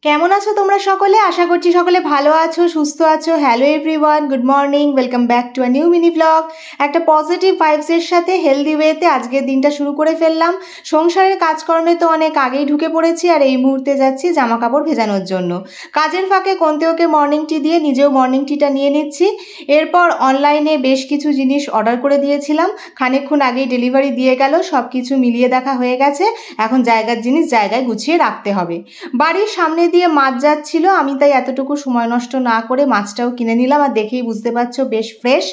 কেমন আছো তোমরা সকলে? আশা করছি সকলে ভালো আছো, সুস্থ আছো। Hello everyone, good morning, welcome back to a new mini blog. একটা পজিটিভ ভাইবসের সাথে হেলদি ওয়েতে আজকের দিনটা শুরু করে ফেললাম। সংসারের কাজকর্মে তো অনেক আগেই ঢুকে পড়েছি, আর এই মুহূর্তে যাচ্ছি জামা কাপড় ভেজানোর জন্য। কাজের ফাঁকে কন্তেওকে মর্নিং টি দিয়ে নিজেও মর্নিং টিটা নিয়ে নিচ্ছি। এরপর অনলাইনে বেশ কিছু জিনিস অর্ডার করে দিয়েছিলাম, খানিকক্ষণ আগেই ডেলিভারি দিয়ে গেল। সব কিছু মিলিয়ে দেখা হয়ে গেছে, এখন জায়গার জিনিস জায়গায় গুছিয়ে রাখতে হবে। বাড়ির সামনে দিয়ে মাছ যাচ্ছিল, আমি তাই এতটুকু সময় নষ্ট না করে মাছটাও কিনে নিলাম। আর দেখেই বুঝতে পারছো বেশ ফ্রেশ।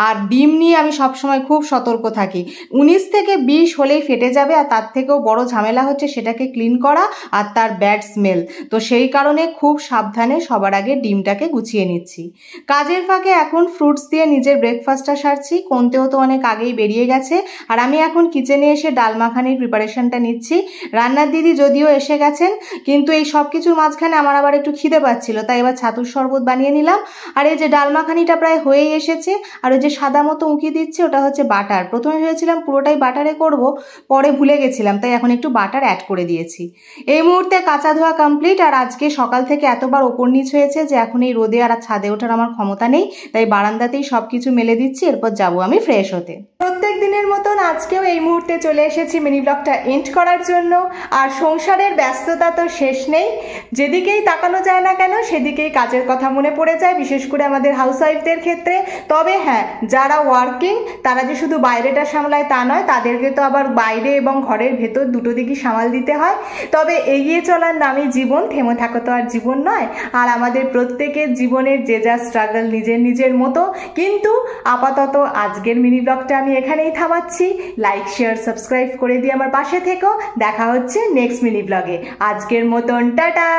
আর ডিম নিয়ে আমি সবসময় খুব সতর্ক থাকি, 19 থেকে 20 হলেই ফেটে যাবে। আর তার থেকেও বড় ঝামেলা হচ্ছে সেটাকে ক্লিন করা আর তার ব্যাড স্মেল। তো সেই কারণে খুব সাবধানে সবার আগে ডিমটাকে গুছিয়ে নিচ্ছি। কাজের ফাঁকে এখন ফ্রুটস দিয়ে নিজের ব্রেকফাস্টটা সারছি। কন্তেও তো অনেক আগেই বেরিয়ে গেছে, আর আমি এখন কিচেনে এসে ডাল মাখানির প্রিপারেশনটা নিচ্ছি। রান্নার দিদি যদিও এসে গেছেন, কিন্তু এই সব কিছুর মাঝখানে আমার আবার একটু খিদে পাচ্ছিল, তাই এবার ছাতুর শরবত বানিয়ে নিলাম। আর এই যে ডাল মাখানিটা প্রায় হয়েই এসেছে। আর ওই যে সাদা মতো উঁকি দিচ্ছে ওটা হচ্ছে বাটার। প্রথমে ভেবেছিলাম পুরোটাই বাটারে করব, পরে ভুলে গেছিলাম, তাই এখন একটু বাটার অ্যাড করে দিয়েছি। এই মুহূর্তে কাঁচা ধোয়া কমপ্লিট। আর আজকে সকাল থেকে এতবার ওপর নিচ হয়েছে যে এখন এই রোদে আর ছাদে ওঠার আমার ক্ষমতা নেই, তাই বারান্দাতেই সব কিছু মেলে দিচ্ছি। এরপর যাবো আমি ফ্রেশ হতে। প্রত্যেক দিনের মতন আজকেও এই মুহূর্তে চলে এসেছি মিনি ব্লগটা এন্ড করার জন্য। আর সংসারের ব্যস্ততা তো শেষ নেই, যেদিকেই তাকানো যায় না কেন সেদিকেই কাজের কথা মনে পড়ে যায়, বিশেষ করে আমাদের হাউসওয়াইফদের ক্ষেত্রে। তবে হ্যাঁ, যারা ওয়ার্কিং তারা যে শুধু বাইরেটা সামলায় তা নয়, তাদেরকে তো আবার বাইরে এবং ঘরের ভেতর দুটো দিকই সামাল দিতে হয়। তবে এগিয়ে চলার নামই জীবন, থেমে থাকা তো আর জীবন নয়। আর আমাদের প্রত্যেকের জীবনের যে যা স্ট্রাগল নিজের নিজের মতো। কিন্তু আপাতত আজকের মিনি ব্লগটা আমি এখানেই থামাচ্ছি। লাইক, শেয়ার, সাবস্ক্রাইব করে দিয়ে আমার পাশে থেকো। দেখা হচ্ছে নেক্সট মিনি ব্লগে। আজকের মতন টাটা।